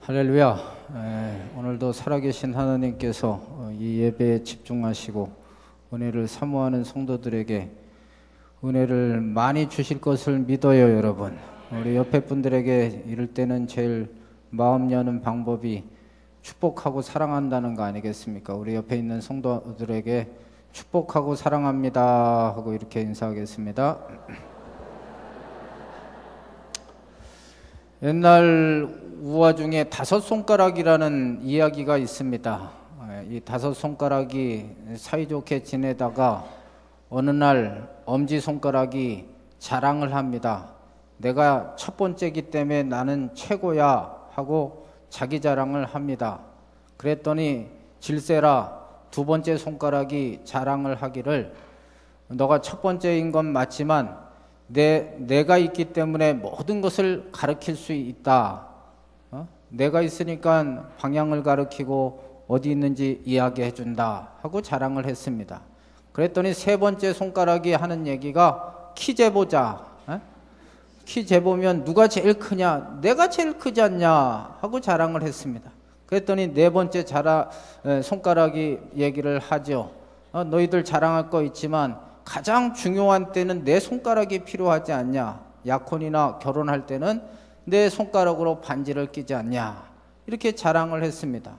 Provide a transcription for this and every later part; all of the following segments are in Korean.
할렐루야. 오늘도 살아계신 하나님께서 이 예배에 집중하시고 은혜를 사모하는 성도들에게 은혜를 많이 주실 것을 믿어요. 여러분, 우리 옆에 분들에게 이럴 때는 제일 마음 여는 방법이 축복하고 사랑한다는 거 아니겠습니까? 우리 옆에 있는 성도들에게 축복하고 사랑합니다 하고 이렇게 인사하겠습니다. 옛날 우화 중에 다섯 손가락이라는 이야기가 있습니다. 이 다섯 손가락이 사이좋게 지내다가 어느 날 엄지손가락이 자랑을 합니다. 내가 첫 번째이기 때문에 나는 최고야 하고 자기 자랑을 합니다. 그랬더니 질세라 두 번째 손가락이 자랑을 하기를 너가 첫 번째인 건 맞지만 내가 있기 때문에 모든 것을 가르칠 수 있다. 내가 있으니까 방향을 가르치고 어디 있는지 이야기해 준다 하고 자랑을 했습니다. 그랬더니 세 번째 손가락이 하는 얘기가 키 재보자. 키 재보면 누가 제일 크냐? 내가 제일 크지 않냐 하고 자랑을 했습니다. 그랬더니 네 번째 손가락이 얘기를 하죠. 너희들 자랑할 거 있지만 가장 중요한 때는 내 손가락이 필요하지 않냐? 약혼이나 결혼할 때는 내 손가락으로 반지를 끼지 않냐? 이렇게 자랑을 했습니다.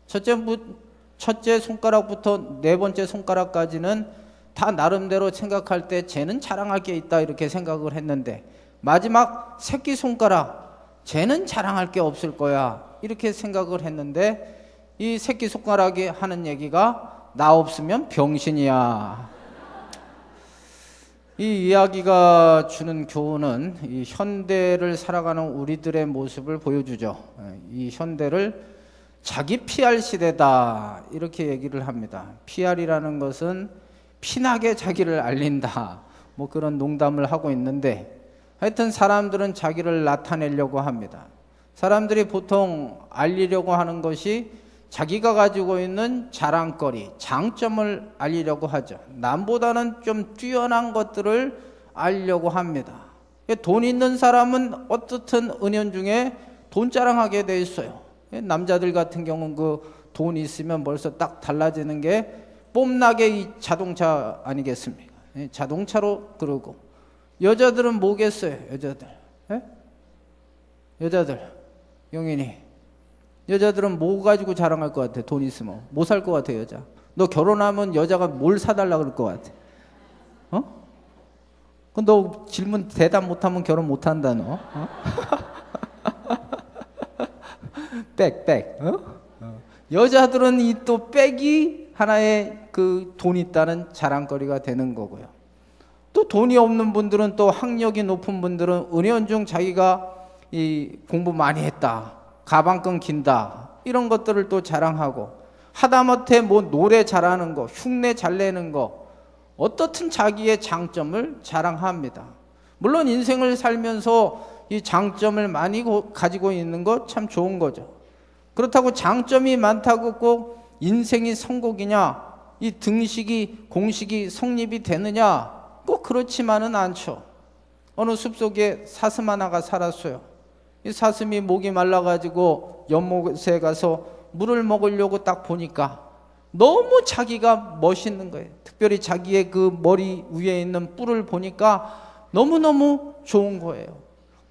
첫째 손가락부터 네 번째 손가락까지는 다 나름대로 생각할 때 쟤는 자랑할 게 있다 이렇게 생각을 했는데 마지막 새끼손가락 쟤는 자랑할 게 없을 거야 이렇게 생각을 했는데 이 새끼손가락이 하는 얘기가 나 없으면 병신이야. 이 이야기가 주는 교훈은 이 현대를 살아가는 우리들의 모습을 보여주죠. 이 현대를 자기 PR 시대다 이렇게 얘기를 합니다. PR이라는 것은 피나게 자기를 알린다 뭐 그런 농담을 하고 있는데 하여튼 사람들은 자기를 나타내려고 합니다. 사람들이 보통 알리려고 하는 것이 자기가 가지고 있는 자랑거리, 장점을 알리려고 하죠. 남보다는 좀 뛰어난 것들을 알려고 합니다. 돈 있는 사람은 어떻든 은연중에 돈 자랑하게 돼 있어요. 남자들 같은 경우는 그 돈 있으면 벌써 딱 달라지는 게 뽐나게 이 자동차 아니겠습니까? 자동차로 그러고 여자들은 뭐겠어요? 여자들 영인이 여자들은 뭐 가지고 자랑할 것 같아? 돈 있으면 뭐 살 것 같아? 여자 너 결혼하면 여자가 뭘 사달라 그럴 것 같아? 그럼 너 질문 대답 못하면 결혼 못한다 너? 백 여자들은 이 또 백이 하나의 그 돈 있다는 자랑거리가 되는 거고요. 또 돈이 없는 분들은 또 학력이 높은 분들은 은연중 자기가 이 공부 많이 했다, 가방끈 긴다 이런 것들을 또 자랑하고 하다못해 뭐 노래 잘하는 거, 흉내 잘 내는 거 어떻든 자기의 장점을 자랑합니다. 물론 인생을 살면서 이 장점을 많이 가지고 있는 거 참 좋은 거죠. 그렇다고 장점이 많다고 꼭 인생이 성공이냐, 이 등식이 공식이 성립이 되느냐 꼭 그렇지만은 않죠. 어느 숲속에 사슴 하나가 살았어요. 이 사슴이 목이 말라가지고 연못에 가서 물을 먹으려고 딱 보니까 너무 자기가 멋있는 거예요. 특별히 자기의 그 머리 위에 있는 뿔을 보니까 너무너무 좋은 거예요.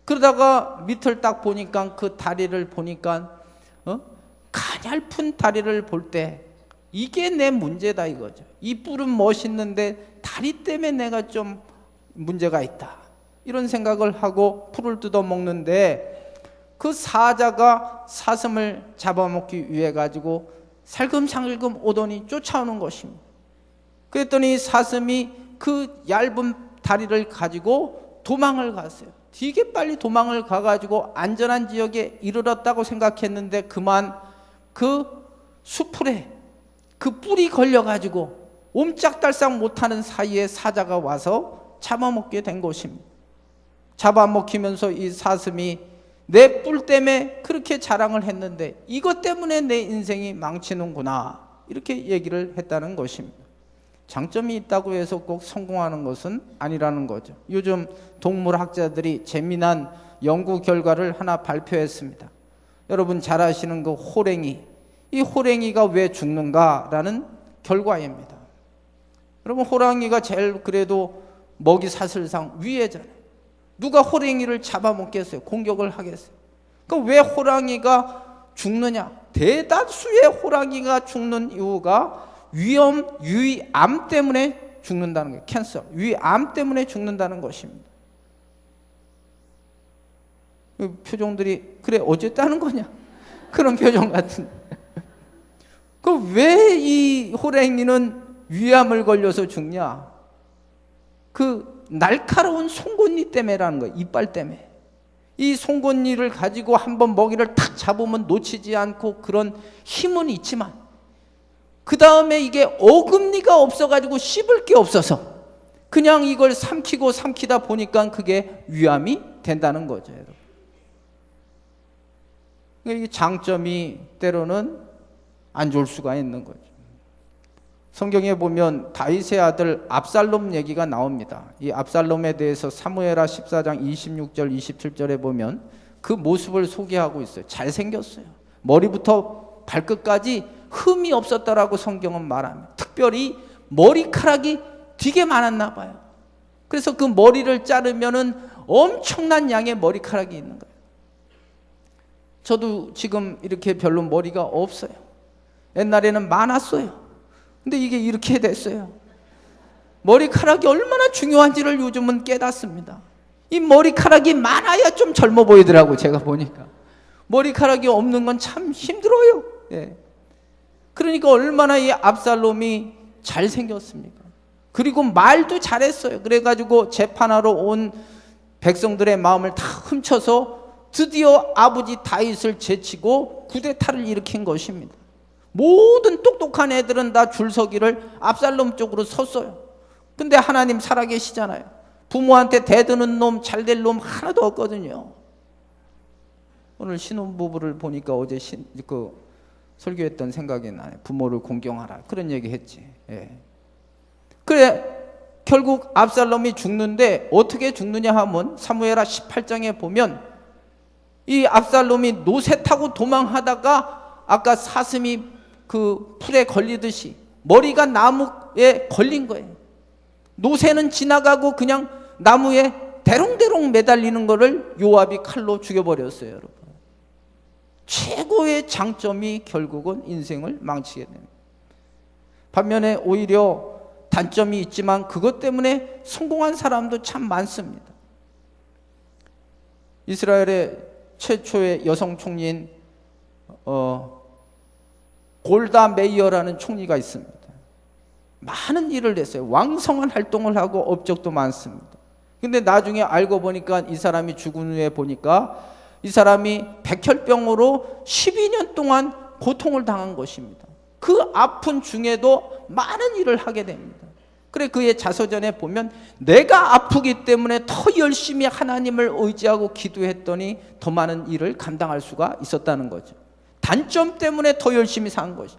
그러다가 밑을 딱 보니까 그 다리를 보니까 가냘픈 다리를 볼 때 이게 내 문제다 이거죠. 이 뿔은 멋있는데 다리 때문에 내가 좀 문제가 있다 이런 생각을 하고 풀을 뜯어 먹는데 그 사자가 사슴을 잡아먹기 위해 가지고 살금살금 오더니 쫓아오는 것입니다. 그랬더니 사슴이 그 얇은 다리를 가지고 도망을 갔어요. 되게 빨리 도망을 가가지고 안전한 지역에 이르렀다고 생각했는데 그만 그 수풀에 그 뿔이 걸려가지고 옴짝달싹 못하는 사이에 사자가 와서 잡아먹게 된 것입니다. 잡아먹히면서 이 사슴이 내 뿔 때문에 그렇게 자랑을 했는데 이것 때문에 내 인생이 망치는구나 이렇게 얘기를 했다는 것입니다. 장점이 있다고 해서 꼭 성공하는 것은 아니라는 거죠. 요즘 동물학자들이 재미난 연구 결과를 하나 발표했습니다. 여러분 잘 아시는 그 호랭이, 이 호랭이가 왜 죽는가라는 결과입니다. 여러분 호랑이가 제일 그래도 먹이 사슬상 위에잖아요. 누가 호랭이를 잡아먹겠어요? 공격을 하겠어요? 그럼 왜 호랑이가 죽느냐? 대다수의 호랑이가 죽는 이유가 위암 때문에 죽는다는 거예요. 캔서, 위암 때문에 죽는다는 것입니다. 표정들이 그래 어쨌다는 거냐? 그런 표정 같은데. 그 왜 이 호랭이는 위암을 걸려서 죽냐? 그 날카로운 송곳니 때문에라는 거예요. 이빨 때문에. 이 송곳니를 가지고 한번 먹이를 탁 잡으면 놓치지 않고 그런 힘은 있지만 그 다음에 이게 어금니가 없어가지고 씹을 게 없어서 그냥 이걸 삼키다 보니까 그게 위암이 된다는 거죠, 여러분. 이 장점이 때로는 안 좋을 수가 있는 거죠. 성경에 보면 다윗의 아들 압살롬 얘기가 나옵니다. 이 압살롬에 대해서 사무엘하 14장 26절 27절에 보면 그 모습을 소개하고 있어요. 잘생겼어요. 머리부터 발끝까지 흠이 없었다라고 성경은 말합니다. 특별히 머리카락이 되게 많았나 봐요. 그래서 그 머리를 자르면은 엄청난 양의 머리카락이 있는 거예요. 저도 지금 이렇게 별로 머리가 없어요. 옛날에는 많았어요. 근데 이게 이렇게 됐어요. 머리카락이 얼마나 중요한지를 요즘은 깨닫습니다. 이 머리카락이 많아야 좀 젊어 보이더라고요. 제가 보니까 머리카락이 없는 건 참 힘들어요. 예. 그러니까 얼마나 이 압살롬이 잘생겼습니까? 그리고 말도 잘했어요. 그래가지고 재판하러 온 백성들의 마음을 다 훔쳐서 드디어 아버지 다윗을 제치고 쿠데타를 일으킨 것입니다. 모든 똑똑한 애들은 다 줄서기를 압살롬 쪽으로 섰어요. 근데 하나님 살아계시잖아요. 부모한테 대드는 놈, 잘될 놈 하나도 없거든요. 오늘 신혼부부를 보니까 어제 설교했던 생각이 나요. 부모를 공경하라 그런 얘기 했지. 예. 그래 결국 압살롬이 죽는데 어떻게 죽느냐 하면 사무엘하 18장에 보면 이 압살롬이 노새 타고 도망하다가 아까 사슴이 그 풀에 걸리듯이 머리가 나무에 걸린 거예요. 노새는 지나가고 그냥 나무에 대롱대롱 매달리는 거를 요압이 칼로 죽여버렸어요, 여러분. 최고의 장점이 결국은 인생을 망치게 됩니다. 반면에 오히려 단점이 있지만 그것 때문에 성공한 사람도 참 많습니다. 이스라엘의 최초의 여성 총리인 골다 메이어라는 총리가 있습니다. 많은 일을 했어요. 왕성한 활동을 하고 업적도 많습니다. 근데 나중에 알고 보니까 이 사람이 죽은 후에 보니까 이 사람이 백혈병으로 12년 동안 고통을 당한 것입니다. 그 아픈 중에도 많은 일을 하게 됩니다. 그래 그의 자서전에 보면 내가 아프기 때문에 더 열심히 하나님을 의지하고 기도했더니 더 많은 일을 감당할 수가 있었다는 거죠. 단점 때문에 더 열심히 산 것이.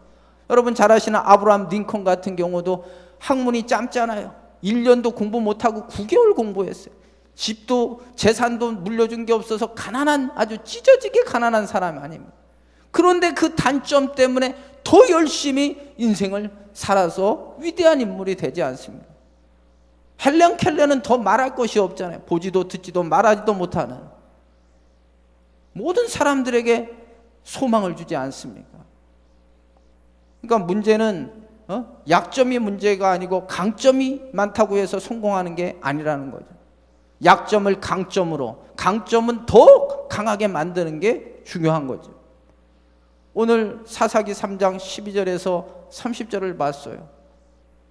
여러분 잘 아시는 아브라함 링컨 같은 경우도 학문이 짧잖아요. 1년도 공부 못하고 9개월 공부했어요. 집도 재산도 물려준 게 없어서 가난한, 아주 찢어지게 가난한 사람이 아닙니다. 그런데 그 단점 때문에 더 열심히 인생을 살아서 위대한 인물이 되지 않습니다. 헬렌 켈러는 더 말할 것이 없잖아요. 보지도 듣지도 말하지도 못하는. 모든 사람들에게 소망을 주지 않습니까? 그러니까 문제는 약점이 문제가 아니고 강점이 많다고 해서 성공하는 게 아니라는 거죠. 약점을 강점으로, 강점은 더 강하게 만드는 게 중요한 거죠. 오늘 사사기 3장 12절에서 30절을 봤어요.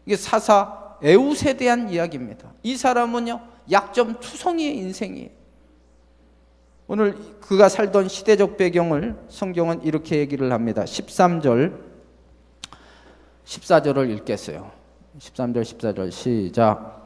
이게 사사 에웃에 대한 이야기입니다. 이 사람은요 약점 투성이의 인생이에요. 오늘 그가 살던 시대적 배경을 성경은 이렇게 얘기를 합니다. 13절 14절을 읽겠어요. 13절 14절 시작.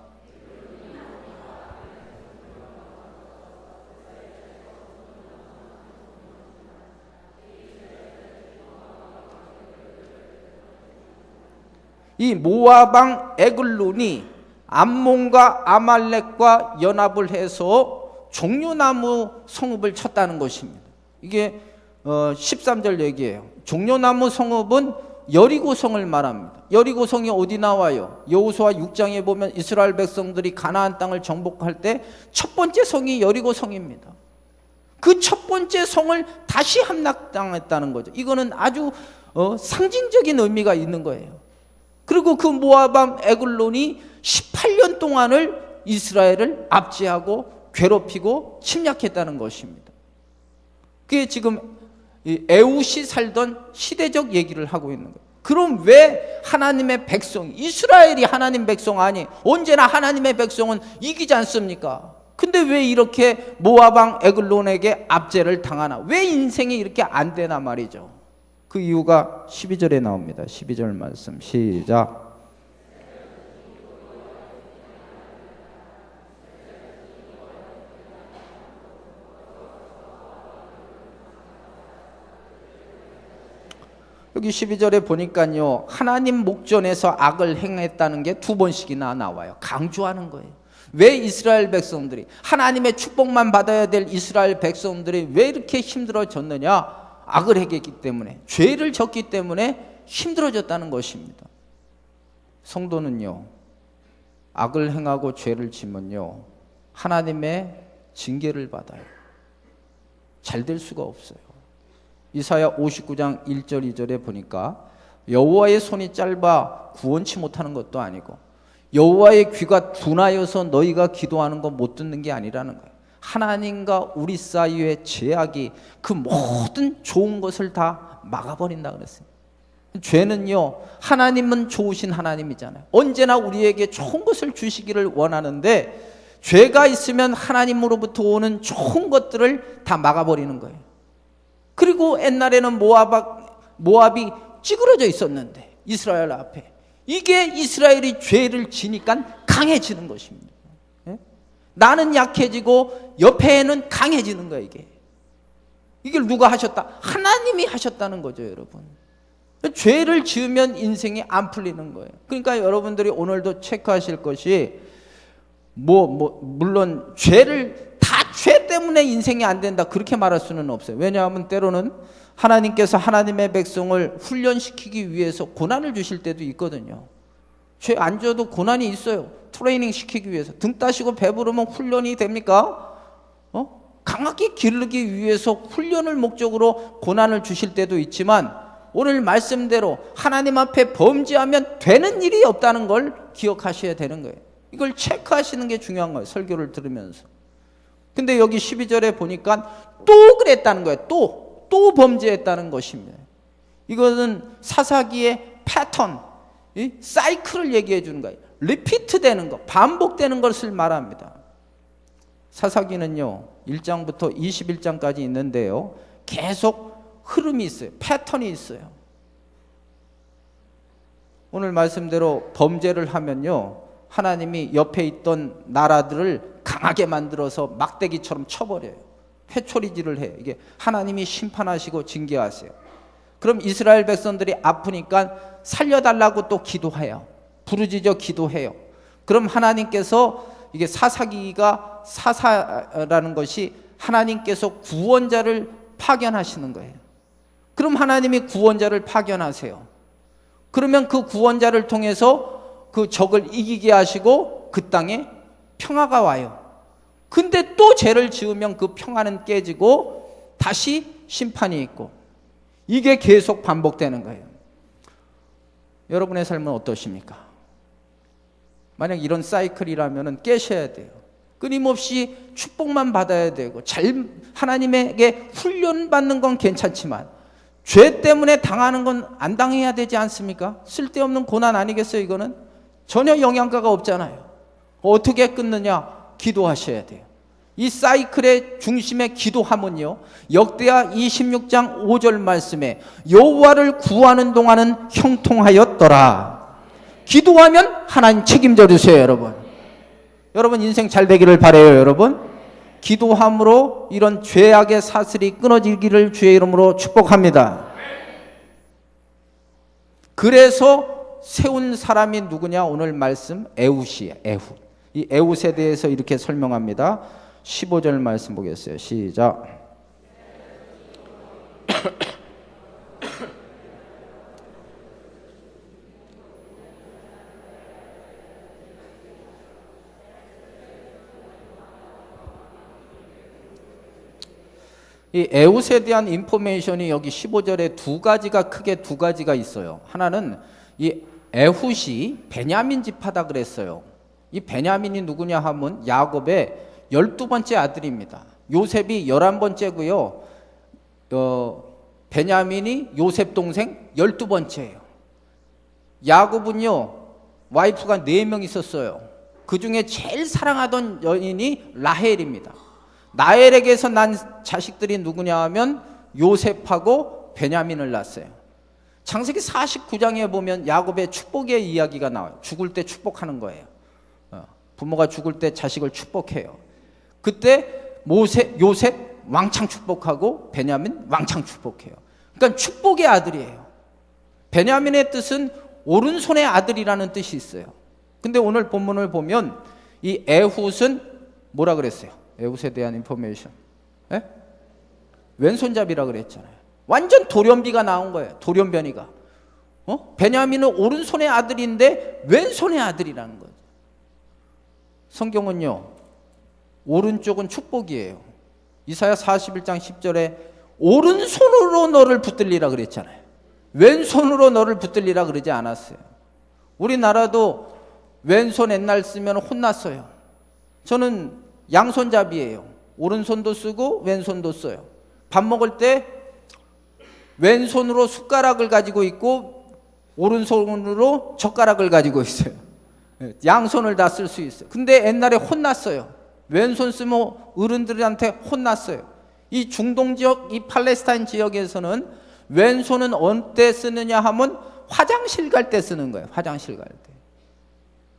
이 모압왕 에글론이 암몬과 아말렉과 연합을 해서 종려나무 성읍을 쳤다는 것입니다. 이게 13절 얘기예요. 종려나무 성읍은 여리고성을 말합니다. 여리고성이 어디 나와요? 여호수아 6장에 보면 이스라엘 백성들이 가나안 땅을 정복할 때 첫 번째 성이 여리고성입니다. 그 첫 번째 성을 다시 함락당했다는 거죠. 이거는 아주 상징적인 의미가 있는 거예요. 그리고 그 모압 에글론이 18년 동안을 이스라엘을 압제하고 괴롭히고 침략했다는 것입니다. 그게 지금 에훗이 살던 시대적 얘기를 하고 있는 거예요. 그럼 왜 하나님의 백성, 이스라엘이 하나님 백성 아니? 언제나 하나님의 백성은 이기지 않습니까? 근데 왜 이렇게 모압 왕 에글론에게 압제를 당하나? 왜 인생이 이렇게 안 되나 말이죠. 그 이유가 12절에 나옵니다. 12절 말씀 시작. 여기 12절에 보니까요, 하나님 목전에서 악을 행했다는 게 두 번씩이나 나와요. 강조하는 거예요. 왜 이스라엘 백성들이, 하나님의 축복만 받아야 될 이스라엘 백성들이 왜 이렇게 힘들어졌느냐? 악을 행했기 때문에, 죄를 졌기 때문에 힘들어졌다는 것입니다. 성도는요, 악을 행하고 죄를 지면요, 하나님의 징계를 받아요. 잘 될 수가 없어요. 이사야 59장 1절 2절에 보니까 여호와의 손이 짧아 구원치 못하는 것도 아니고 여호와의 귀가 둔하여서 너희가 기도하는 거 못 듣는 게 아니라는 거예요. 하나님과 우리 사이의 죄악이 그 모든 좋은 것을 다 막아버린다 그랬어요. 죄는요, 하나님은 좋으신 하나님이잖아요. 언제나 우리에게 좋은 것을 주시기를 원하는데 죄가 있으면 하나님으로부터 오는 좋은 것들을 다 막아버리는 거예요. 그리고 옛날에는 모압이 찌그러져 있었는데 이스라엘 앞에, 이게 이스라엘이 죄를 지니까 강해지는 것입니다. 예? 나는 약해지고 옆에는 강해지는 거예요. 이걸 누가 하셨다? 하나님이 하셨다는 거죠, 여러분. 죄를 지으면 인생이 안 풀리는 거예요. 그러니까 여러분들이 오늘도 체크하실 것이 물론 죄를 다 죄 때문에 인생이 안 된다 그렇게 말할 수는 없어요. 왜냐하면 때로는 하나님께서 하나님의 백성을 훈련시키기 위해서 고난을 주실 때도 있거든요. 죄 안 져도 고난이 있어요. 트레이닝 시키기 위해서. 등 따시고 배부르면 훈련이 됩니까? 강하게 기르기 위해서 훈련을 목적으로 고난을 주실 때도 있지만 오늘 말씀대로 하나님 앞에 범죄하면 되는 일이 없다는 걸 기억하셔야 되는 거예요. 이걸 체크하시는 게 중요한 거예요. 설교를 들으면서. 근데 여기 12절에 보니까 또 그랬다는 거예요. 또 범죄했다는 것입니다. 이것은 사사기의 패턴, 사이클을 얘기해 주는 거예요. 리피트 되는 거, 반복되는 것을 말합니다. 사사기는요, 1장부터 21장까지 있는데요, 계속 흐름이 있어요. 패턴이 있어요. 오늘 말씀대로 범죄를 하면요, 하나님이 옆에 있던 나라들을 강하게 만들어서 막대기처럼 쳐버려요. 회초리질을 해요. 이게 하나님이 심판하시고 징계하세요. 그럼 이스라엘 백성들이 아프니까 살려달라고 또 기도해요. 부르짖어 기도해요. 그럼 하나님께서, 이게 사사기가 사사라는 것이 하나님께서 구원자를 파견하시는 거예요. 그럼 하나님이 구원자를 파견하세요. 그러면 그 구원자를 통해서 그 적을 이기게 하시고 그 땅에 평화가 와요. 근데 또 죄를 지으면 그 평화는 깨지고 다시 심판이 있고, 이게 계속 반복되는 거예요. 여러분의 삶은 어떠십니까? 만약 이런 사이클이라면 깨셔야 돼요. 끊임없이 축복만 받아야 되고 하나님에게 훈련받는 건 괜찮지만 죄 때문에 당하는 건 안 당해야 되지 않습니까? 쓸데없는 고난 아니겠어요? 이거는 전혀 영향가가 없잖아요. 어떻게 끊느냐? 기도하셔야 돼요. 이 사이클의 중심에 기도하면요, 역대하 26장 5절 말씀에 여호와를 구하는 동안은 형통하였더라. 기도하면 하나님 책임져 주세요. 여러분 인생 잘 되기를 바라요. 여러분 기도함으로 이런 죄악의 사슬이 끊어지기를 주의 이름으로 축복합니다. 그래서 세운 사람이 누구냐? 오늘 말씀 에훗이에요. 에훗. 이 에훗에 대해서 이렇게 설명합니다. 15절 말씀 보겠어요. 시작. 이 에훗에 대한 인포메이션이 여기 15절에 크게 두 가지가 있어요. 하나는 이 에훗이 베냐민 지파다 그랬어요. 이 베냐민이 누구냐 하면 야곱의 12번째 아들입니다. 요셉이 11번째고요. 베냐민이 요셉 동생 12번째예요. 야곱은요, 와이프가 4명 있었어요. 그 중에 제일 사랑하던 여인이 라헬입니다. 라헬에게서 난 자식들이 누구냐 하면 요셉하고 베냐민을 낳았어요. 창세기 49장에 보면 야곱의 축복의 이야기가 나와요. 죽을 때 축복하는 거예요. 부모가 죽을 때 자식을 축복해요. 그때 요셉 왕창 축복하고 베냐민 왕창 축복해요. 그러니까 축복의 아들이에요. 베냐민의 뜻은 오른손의 아들이라는 뜻이 있어요. 근데 오늘 본문을 보면 이 에훗은 뭐라 그랬어요? 에훗에 대한 인포메이션. 왼손잡이라 그랬잖아요. 완전 돌연비가 나온 거예요. 돌연변이가. 베냐민은 오른손의 아들인데 왼손의 아들이라는 거죠. 성경은요, 오른쪽은 축복이에요. 이사야 41장 10절에 오른손으로 너를 붙들리라 그랬잖아요. 왼손으로 너를 붙들리라 그러지 않았어요. 우리나라도 왼손 옛날 쓰면 혼났어요. 저는 양손잡이에요. 오른손도 쓰고 왼손도 써요. 밥 먹을 때 왼손으로 숟가락을 가지고 있고 오른손으로 젓가락을 가지고 있어요. 양손을 다 쓸 수 있어요. 근데 옛날에 혼났어요. 왼손 쓰면 어른들한테 혼났어요. 이 중동 지역, 이 팔레스타인 지역에서는 왼손은 언제 쓰느냐 하면 화장실 갈 때 쓰는 거예요. 화장실 갈 때.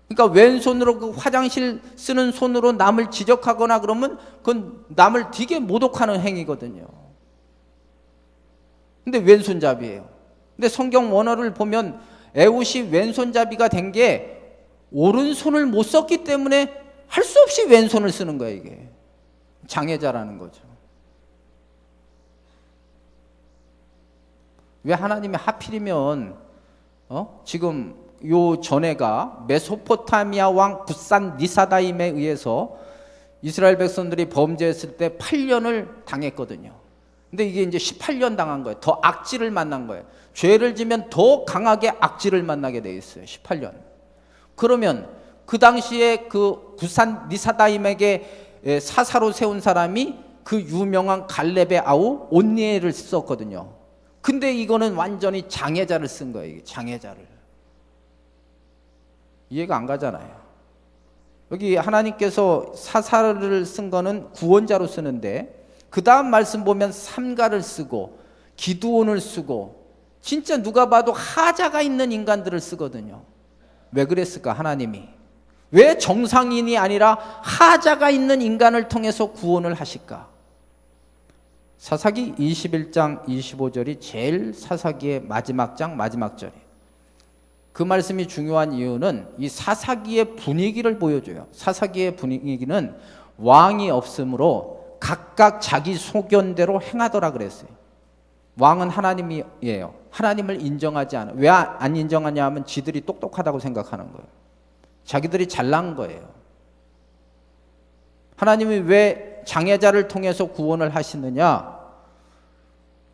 그러니까 왼손으로 그 화장실 쓰는 손으로 남을 지적하거나 그러면 그건 남을 되게 모독하는 행위거든요. 근데 왼손잡이에요. 근데 성경 원어를 보면 에훗이 왼손잡이가 된 게 오른손을 못 썼기 때문에 할 수 없이 왼손을 쓰는 거예요. 이게 장애자라는 거죠. 왜 하나님이 하필이면 지금 요 전에가 메소포타미아 왕 굿산 니사다임에 의해서 이스라엘 백성들이 범죄했을 때 8년을 당했거든요. 근데 이게 이제 18년 당한 거예요. 더 악질을 만난 거예요. 죄를 지면 더 강하게 악질을 만나게 돼 있어요. 18년. 그러면 그 당시에 그 굿산 니사다임에게 사사로 세운 사람이 그 유명한 갈렙의 아우 온니엘을 썼거든요. 근데 이거는 완전히 장애자를 쓴 거예요. 이게 장애자를. 이해가 안 가잖아요. 여기 하나님께서 사사를 쓴 거는 구원자로 쓰는데 그 다음 말씀 보면 삼가를 쓰고 기드온을 쓰고 진짜 누가 봐도 하자가 있는 인간들을 쓰거든요. 왜 그랬을까? 하나님이 왜 정상인이 아니라 하자가 있는 인간을 통해서 구원을 하실까? 사사기 21장 25절이 제일 사사기의 마지막 장 마지막 절이에요. 그 말씀이 중요한 이유는 이 사사기의 분위기를 보여줘요. 사사기의 분위기는 왕이 없으므로 각각 자기 소견대로 행하더라 그랬어요. 왕은 하나님이에요. 하나님을 인정하지 않아요. 왜 안 인정하냐 하면 지들이 똑똑하다고 생각하는 거예요. 자기들이 잘난 거예요. 하나님이 왜 장애자를 통해서 구원을 하시느냐?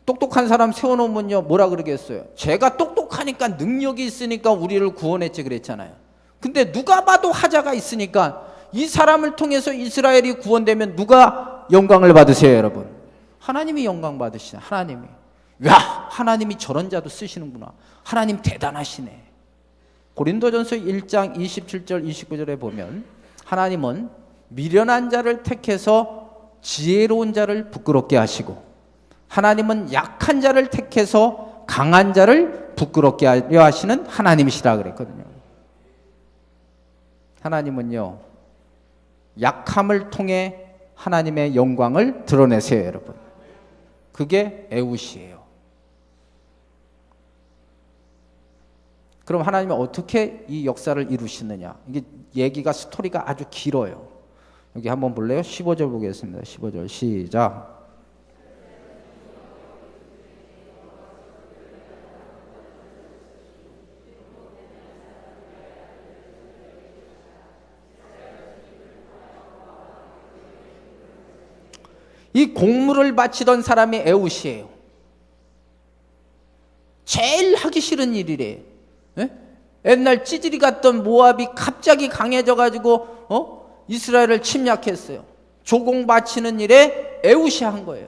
똑똑한 사람 세워놓으면요 뭐라 그러겠어요? 제가 똑똑하니까 능력이 있으니까 우리를 구원했지 그랬잖아요. 근데 누가 봐도 하자가 있으니까 이 사람을 통해서 이스라엘이 구원되면 누가 영광을 받으세요 여러분? 하나님이 영광 받으시네. 하나님이. 야, 하나님이 저런 자도 쓰시는구나. 하나님 대단하시네. 고린도전서 1장 27절 29절에 보면 하나님은 미련한 자를 택해서 지혜로운 자를 부끄럽게 하시고 하나님은 약한 자를 택해서 강한 자를 부끄럽게 하려 하시는 하나님이시라 그랬거든요. 하나님은요 약함을 통해 하나님의 영광을 드러내세요 여러분. 그게 에훗이에요. 그럼 하나님이 어떻게 이 역사를 이루시느냐? 이게 얘기가 스토리가 아주 길어요. 여기 한번 볼래요? 15절 보겠습니다. 15절 시작. 이 공물을 바치던 사람이 에웃이에요. 제일 하기 싫은 일이래요. 예? 옛날 찌질이 갔던 모압이 갑자기 강해져가지고 이스라엘을 침략했어요. 조공 바치는 일에 에웃이 한 거예요.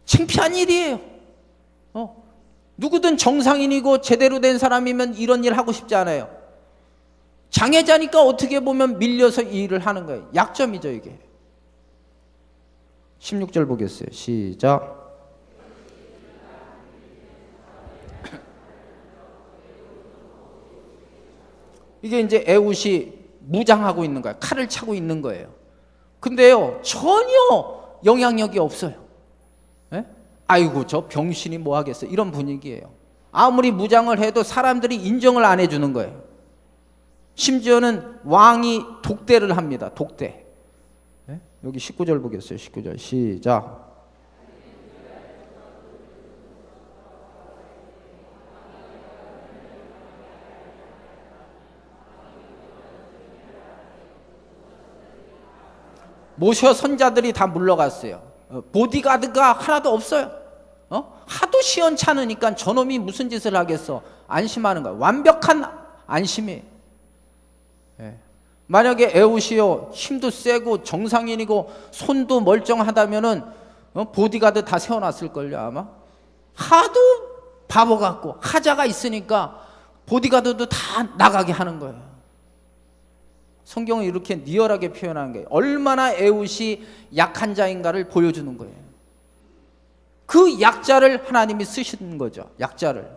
창피한 일이에요. 누구든 정상인이고 제대로 된 사람이면 이런 일 하고 싶지 않아요. 장애자니까 어떻게 보면 밀려서 이 일을 하는 거예요. 약점이죠, 이게. 16절 보겠어요. 시작. 이게 이제 에웃이 무장하고 있는 거예요. 칼을 차고 있는 거예요. 근데요, 전혀 영향력이 없어요. 예? 아이고, 저 병신이 뭐 하겠어. 이런 분위기예요. 아무리 무장을 해도 사람들이 인정을 안 해주는 거예요. 심지어는 왕이 독대를 합니다. 독대. 예? 여기 19절 보겠어요. 19절 시작. 모셔 선자들이 다 물러갔어요. 보디가드가 하나도 없어요. 하도 시원찮으니까 저놈이 무슨 짓을 하겠어. 안심하는 거야. 완벽한 안심이에요. 예. 만약에 에웃이요, 힘도 세고 정상인이고 손도 멀쩡하다면은 보디가드 다 세워놨을걸요, 아마. 하도 바보 같고 하자가 있으니까 보디가드도 다 나가게 하는 거예요. 성경은 이렇게 리얼하게 표현한 거예요. 얼마나 에웃이 약한 자인가를 보여주는 거예요. 그 약자를 하나님이 쓰신 거죠. 약자를.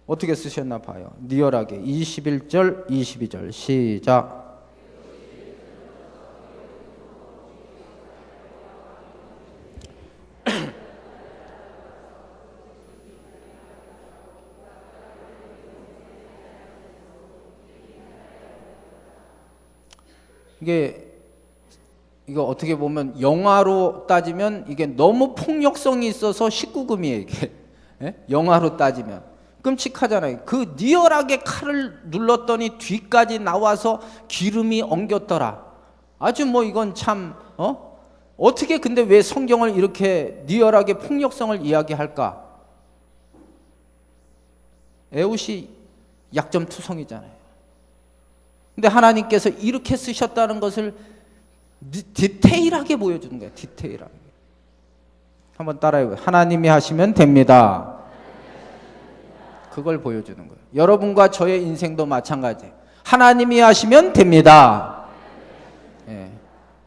어떻게 쓰셨나 봐요. 리얼하게. 21절, 22절 시작. 이거 어떻게 보면 영화로 따지면 이게 너무 폭력성이 있어서 19금이에요, 이게. 예? 영화로 따지면. 끔찍하잖아요. 그 리얼하게 칼을 눌렀더니 뒤까지 나와서 기름이 엉겼더라. 아주 뭐 이건 참, 어떻게 근데 왜 성경을 이렇게 리얼하게 폭력성을 이야기할까? 에웃이 약점투성이잖아요. 근데 하나님께서 이렇게 쓰셨다는 것을 디테일하게 보여주는 거예요. 디테일하게. 한번 따라해봐요. 하나님이 하시면 됩니다. 그걸 보여주는 거예요. 여러분과 저의 인생도 마찬가지예요. 하나님이 하시면 됩니다. 예.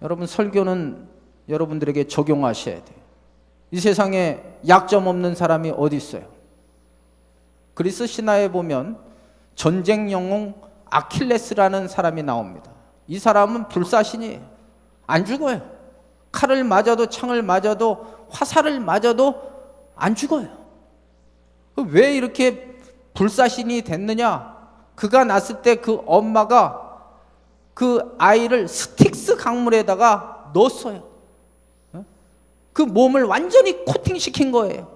여러분 설교는 여러분들에게 적용하셔야 돼요. 이 세상에 약점 없는 사람이 어디 있어요? 그리스 신화에 보면 전쟁 영웅 아킬레스라는 사람이 나옵니다. 이 사람은 불사신이에요. 안 죽어요. 칼을 맞아도 창을 맞아도 화살을 맞아도 안 죽어요. 왜 이렇게 불사신이 됐느냐? 그가 낳았을 때 그 엄마가 그 아이를 스틱스 강물에다가 넣었어요. 그 몸을 완전히 코팅시킨 거예요.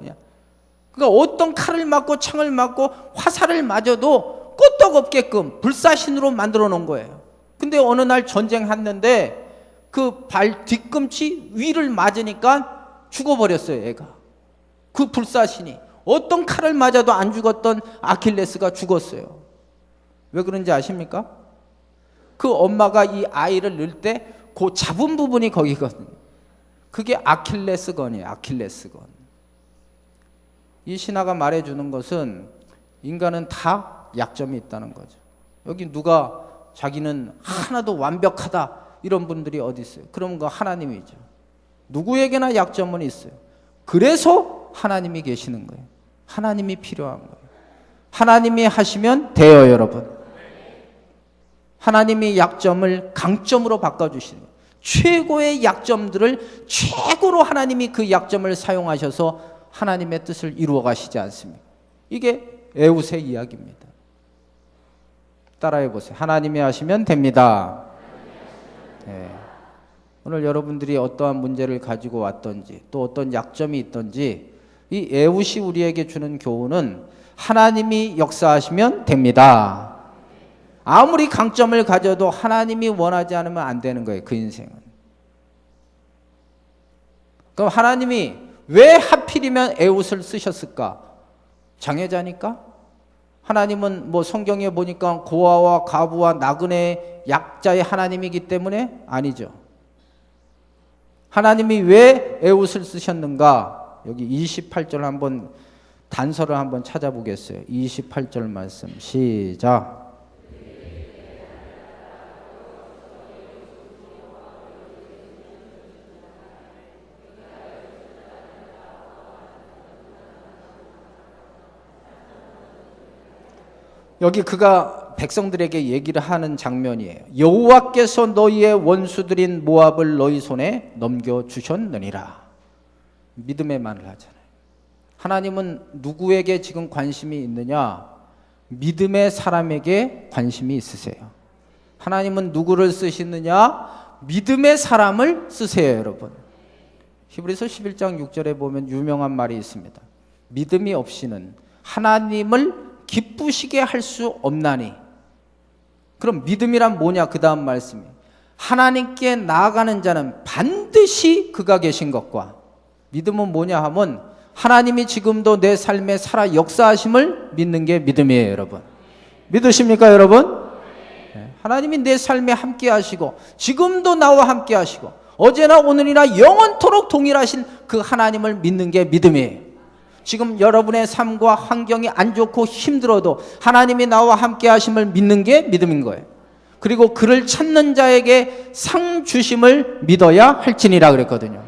그러니까 어떤 칼을 맞고 창을 맞고 화살을 맞아도 끄떡없게끔 불사신으로 만들어 놓은 거예요. 근데 어느 날 전쟁했는데 그 발 뒤꿈치 위를 맞으니까 죽어버렸어요, 애가. 그 불사신이. 어떤 칼을 맞아도 안 죽었던 아킬레스가 죽었어요. 왜 그런지 아십니까? 그 엄마가 이 아이를 넣을 때 그 잡은 부분이 거기거든요. 그게 아킬레스건이에요. 아킬레스건. 이 신화가 말해주는 것은 인간은 다 약점이 있다는 거죠. 여기 누가 자기는 하나도 완벽하다 이런 분들이 어디 있어요? 그럼 그 하나님이죠. 누구에게나 약점은 있어요. 그래서 하나님이 계시는 거예요. 하나님이 필요한 거예요. 하나님이 하시면 돼요, 여러분. 하나님이 약점을 강점으로 바꿔주시는 거예요. 최고의 약점들을 최고로 하나님이 그 약점을 사용하셔서 하나님의 뜻을 이루어 가시지 않습니까? 이게 에웃의 이야기입니다. 따라해 보세요. 하나님이 하시면 됩니다. 네. 오늘 여러분들이 어떠한 문제를 가지고 왔던지 또 어떤 약점이 있던지 이 에웃이 우리에게 주는 교훈은 하나님이 역사하시면 됩니다. 아무리 강점을 가져도 하나님이 원하지 않으면 안 되는 거예요. 그 인생은. 그럼 하나님이 왜 하필이면 에웃을 쓰셨을까? 장애자니까? 하나님은 뭐 성경에 보니까 고아와 과부와 나그네 약자의 하나님이기 때문에? 아니죠. 하나님이 왜 에웃을 쓰셨는가? 여기 28절 한번 단서를 한번 찾아보겠어요. 28절 말씀 시작. 여기 그가 백성들에게 얘기를 하는 장면이에요. 여호와께서 너희의 원수들인 모압을 너희 손에 넘겨주셨느니라. 믿음의 말을 하잖아요. 하나님은 누구에게 지금 관심이 있느냐? 믿음의 사람에게 관심이 있으세요. 하나님은 누구를 쓰시느냐? 믿음의 사람을 쓰세요, 여러분. 히브리서 11장 6절에 보면 유명한 말이 있습니다. 믿음이 없이는 하나님을 기쁘시게 할 수 없나니. 그럼 믿음이란 뭐냐? 그 다음 말씀이 하나님께 나아가는 자는 반드시 그가 계신 것과, 믿음은 뭐냐 하면 하나님이 지금도 내 삶에 살아 역사하심을 믿는 게 믿음이에요, 여러분. 믿으십니까, 여러분? 하나님이 내 삶에 함께 하시고 지금도 나와 함께 하시고 어제나 오늘이나 영원토록 동일하신 그 하나님을 믿는 게 믿음이에요. 지금 여러분의 삶과 환경이 안 좋고 힘들어도 하나님이 나와 함께 하심을 믿는 게 믿음인 거예요. 그리고 그를 찾는 자에게 상 주심을 믿어야 할지니라 그랬거든요.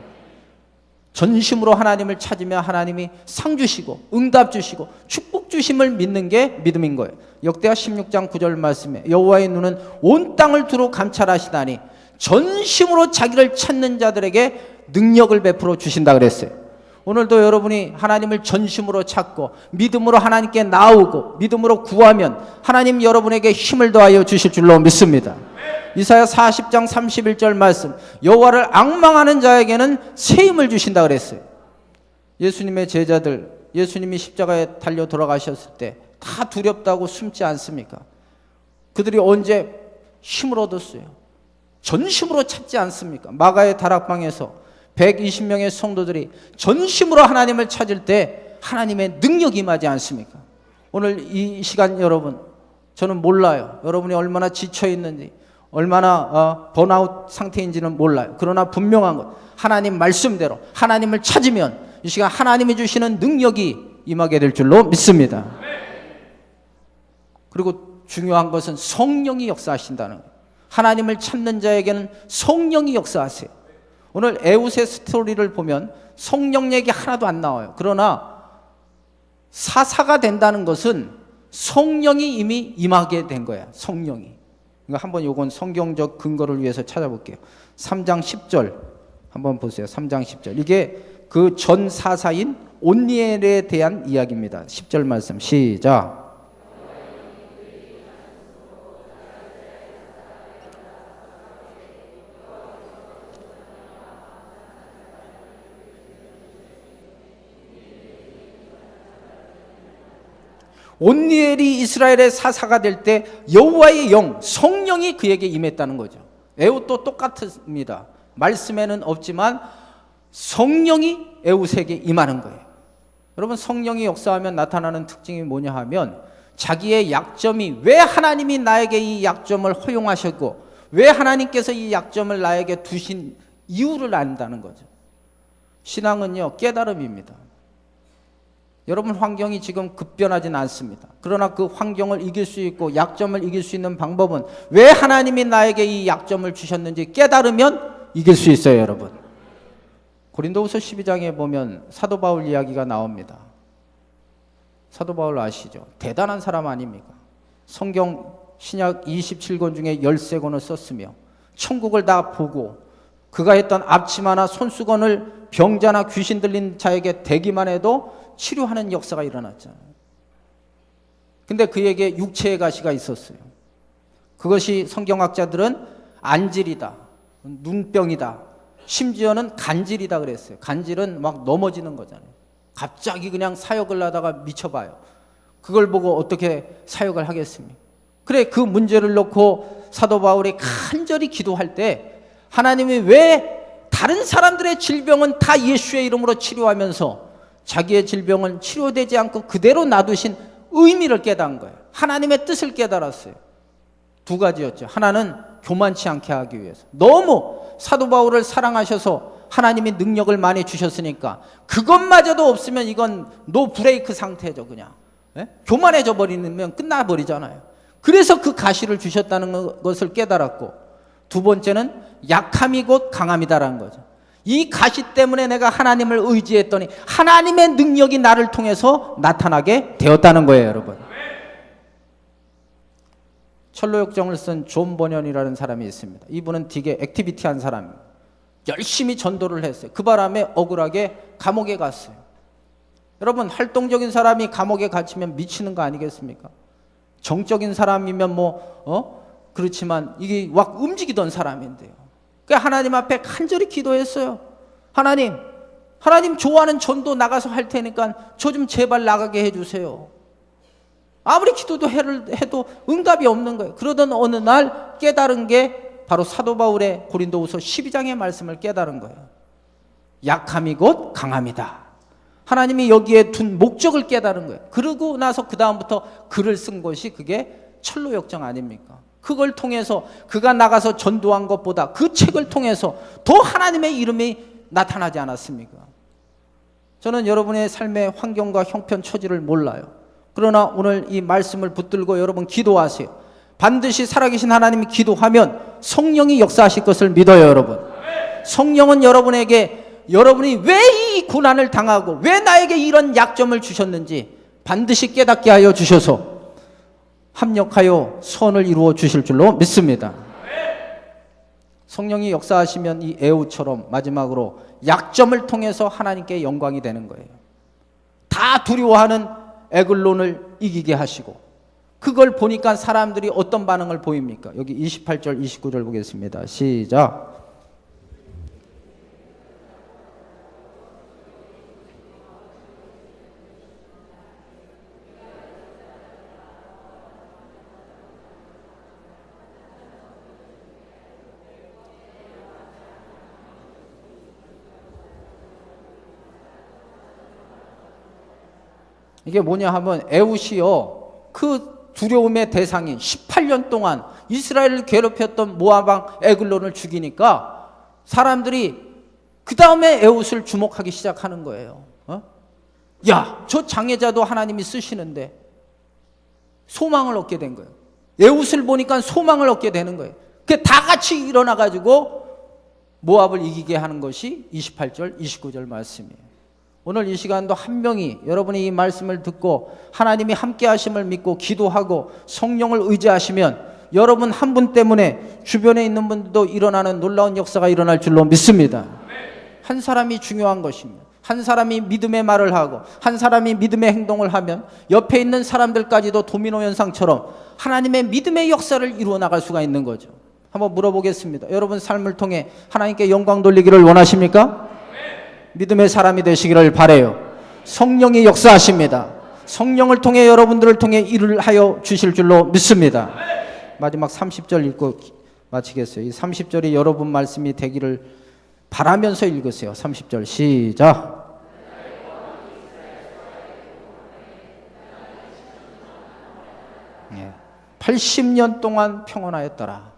전심으로 하나님을 찾으면 하나님이 상 주시고 응답 주시고 축복 주심을 믿는 게 믿음인 거예요. 역대하 16장 9절 말씀에 여호와의 눈은 온 땅을 두루 감찰하시다니 전심으로 자기를 찾는 자들에게 능력을 베풀어 주신다 그랬어요. 오늘도 여러분이 하나님을 전심으로 찾고 믿음으로 하나님께 나오고 믿음으로 구하면 하나님 여러분에게 힘을 더하여 주실 줄로 믿습니다. 이사야 40장 31절 말씀, 여호와를 앙망하는 자에게는 새 힘을 주신다 그랬어요. 예수님의 제자들, 예수님이 십자가에 달려 돌아가셨을 때 다 두렵다고 숨지 않습니까? 그들이 언제 힘을 얻었어요? 전심으로 찾지 않습니까? 마가의 다락방에서 120명의 성도들이 전심으로 하나님을 찾을 때 하나님의 능력이 임하지 않습니까? 오늘 이 시간 여러분, 저는 몰라요. 여러분이 얼마나 지쳐 있는지, 얼마나 번아웃 상태인지는 몰라요. 그러나 분명한 것, 하나님 말씀대로 하나님을 찾으면 이 시간 하나님이 주시는 능력이 임하게 될 줄로 믿습니다. 그리고 중요한 것은 성령이 역사하신다는 거예요. 하나님을 찾는 자에게는 성령이 역사하세요. 오늘 에웃의 스토리를 보면 성령 얘기 하나도 안 나와요. 그러나 사사가 된다는 것은 성령이 이미 임하게 된 거야. 성령이. 그러니까 한번 요건 성경적 근거를 위해서 찾아볼게요. 3장 10절 한번 보세요. 3장 10절. 이게 그 전 사사인 온니엘에 대한 이야기입니다. 10절 말씀 시작. 온니엘이 이스라엘의 사사가 될 때 여호와의 영, 성령이 그에게 임했다는 거죠. 에웃도 똑같습니다. 말씀에는 없지만 성령이 에웃에게 임하는 거예요. 여러분, 성령이 역사하면 나타나는 특징이 뭐냐 하면 자기의 약점이, 왜 하나님이 나에게 이 약점을 허용하셨고 왜 하나님께서 이 약점을 나에게 두신 이유를 안다는 거죠. 신앙은요, 깨달음입니다. 여러분, 환경이 지금 급변하진 않습니다. 그러나 그 환경을 이길 수 있고 약점을 이길 수 있는 방법은 왜 하나님이 나에게 이 약점을 주셨는지 깨달으면 이길 수 있어요, 여러분. 고린도후서 12장에 보면 사도 바울 이야기가 나옵니다. 사도 바울 아시죠? 대단한 사람 아닙니까? 성경 신약 27권 중에 13권을 썼으며 천국을 다 보고 그가 했던 앞치마나 손수건을 병자나 귀신 들린 자에게 대기만 해도 치료하는 역사가 일어났잖아요. 근데 그에게 육체의 가시가 있었어요. 그것이 성경학자들은 안질이다, 눈병이다, 심지어는 간질이다 그랬어요. 간질은 막 넘어지는 거잖아요. 갑자기 그냥 사역을 하다가 미쳐봐요. 그걸 보고 어떻게 사역을 하겠습니까? 그래, 그 문제를 놓고 사도 바울이 간절히 기도할 때 하나님이 왜 다른 사람들의 질병은 다 예수의 이름으로 치료하면서 자기의 질병은 치료되지 않고 그대로 놔두신 의미를 깨달은 거예요. 하나님의 뜻을 깨달았어요. 두 가지였죠. 하나는 교만치 않게 하기 위해서. 너무 사도 바울을 사랑하셔서 하나님이 능력을 많이 주셨으니까 그것마저도 없으면 이건 노 브레이크 상태죠. 그냥 교만해져 버리면 끝나버리잖아요. 그래서 그 가시를 주셨다는 것을 깨달았고, 두 번째는 약함이 곧 강함이다라는 거죠. 이 가시 때문에 내가 하나님을 의지했더니 하나님의 능력이 나를 통해서 나타나게 되었다는 거예요, 여러분. 철로역정을 쓴 존 버년이라는 사람이 있습니다. 이분은 되게 액티비티한 사람입니다. 열심히 전도를 했어요. 그 바람에 억울하게 감옥에 갔어요. 여러분, 활동적인 사람이 감옥에 갇히면 미치는 거 아니겠습니까? 정적인 사람이면 그렇지만 이게 막 움직이던 사람인데요. 그러니까 하나님 앞에 간절히 기도했어요. 하나님 좋아하는 전도 나가서 할 테니까 저 좀 제발 나가게 해주세요. 아무리 기도도 해도 응답이 없는 거예요. 그러던 어느 날 깨달은 게 바로 사도 바울의 고린도후서 12장의 말씀을 깨달은 거예요. 약함이 곧 강함이다. 하나님이 여기에 둔 목적을 깨달은 거예요. 그러고 나서 그 다음부터 글을 쓴 것이 그게 철로역정 아닙니까? 그걸 통해서 그가 나가서 전도한 것보다 그 책을 통해서 더 하나님의 이름이 나타나지 않았습니까? 저는 여러분의 삶의 환경과 형편 처지를 몰라요. 그러나 오늘 이 말씀을 붙들고 여러분 기도하세요. 반드시 살아계신 하나님이 기도하면 성령이 역사하실 것을 믿어요, 여러분. 성령은 여러분에게 여러분이 왜 이 고난을 당하고 왜 나에게 이런 약점을 주셨는지 반드시 깨닫게 하여 주셔서 합력하여 선을 이루어 주실 줄로 믿습니다. 성령이 역사하시면 이 에우처럼 마지막으로 약점을 통해서 하나님께 영광이 되는 거예요. 다 두려워하는 에글론을 이기게 하시고, 그걸 보니까 사람들이 어떤 반응을 보입니까? 여기 28절 29절 보겠습니다. 시작. 이게 뭐냐 하면 에웃이요, 그 두려움의 대상인 18년 동안 이스라엘을 괴롭혔던 모압왕 에글론을 죽이니까 사람들이 그 다음에 에웃을 주목하기 시작하는 거예요. 야, 저 장애자도 하나님이 쓰시는데 소망을 얻게 된 거예요. 에웃을 보니까 소망을 얻게 되는 거예요. 그 다 같이 일어나가지고 모압을 이기게 하는 것이 28절 29절 말씀이에요. 오늘 이 시간도 한 명이 여러분이 이 말씀을 듣고 하나님이 함께 하심을 믿고 기도하고 성령을 의지하시면 여러분 한 분 때문에 주변에 있는 분들도 일어나는 놀라운 역사가 일어날 줄로 믿습니다. 한 사람이 중요한 것입니다. 한 사람이 믿음의 말을 하고 한 사람이 믿음의 행동을 하면 옆에 있는 사람들까지도 도미노 현상처럼 하나님의 믿음의 역사를 이루어 나갈 수가 있는 거죠. 한번 물어보겠습니다. 여러분 삶을 통해 하나님께 영광 돌리기를 원하십니까? 믿음의 사람이 되시기를 바라요. 성령이 역사하십니다. 성령을 통해 여러분들을 통해 일을 하여 주실 줄로 믿습니다. 마지막 30절 읽고 마치겠어요. 이 30절이 여러분 말씀이 되기를 바라면서 읽으세요. 30절 시작. 80년 동안 평온하였더라.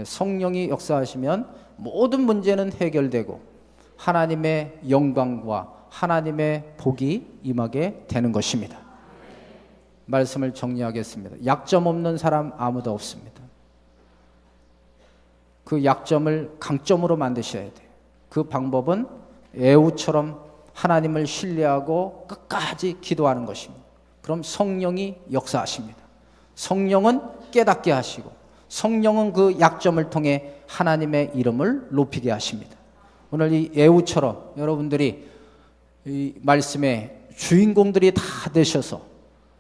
성령이 역사하시면 모든 문제는 해결되고 하나님의 영광과 하나님의 복이 임하게 되는 것입니다. 말씀을 정리하겠습니다. 약점 없는 사람 아무도 없습니다. 그 약점을 강점으로 만드셔야 돼요. 그 방법은 에우처럼 하나님을 신뢰하고 끝까지 기도하는 것입니다. 그럼 성령이 역사하십니다. 성령은 깨닫게 하시고 성령은 그 약점을 통해 하나님의 이름을 높이게 하십니다. 오늘 이 에우처럼 여러분들이 이 말씀의 주인공들이 다 되셔서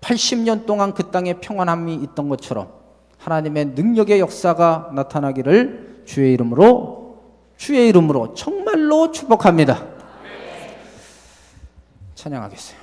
80년 동안 그 땅에 평안함이 있던 것처럼 하나님의 능력의 역사가 나타나기를 주의 이름으로 정말로 축복합니다. 찬양하겠어요.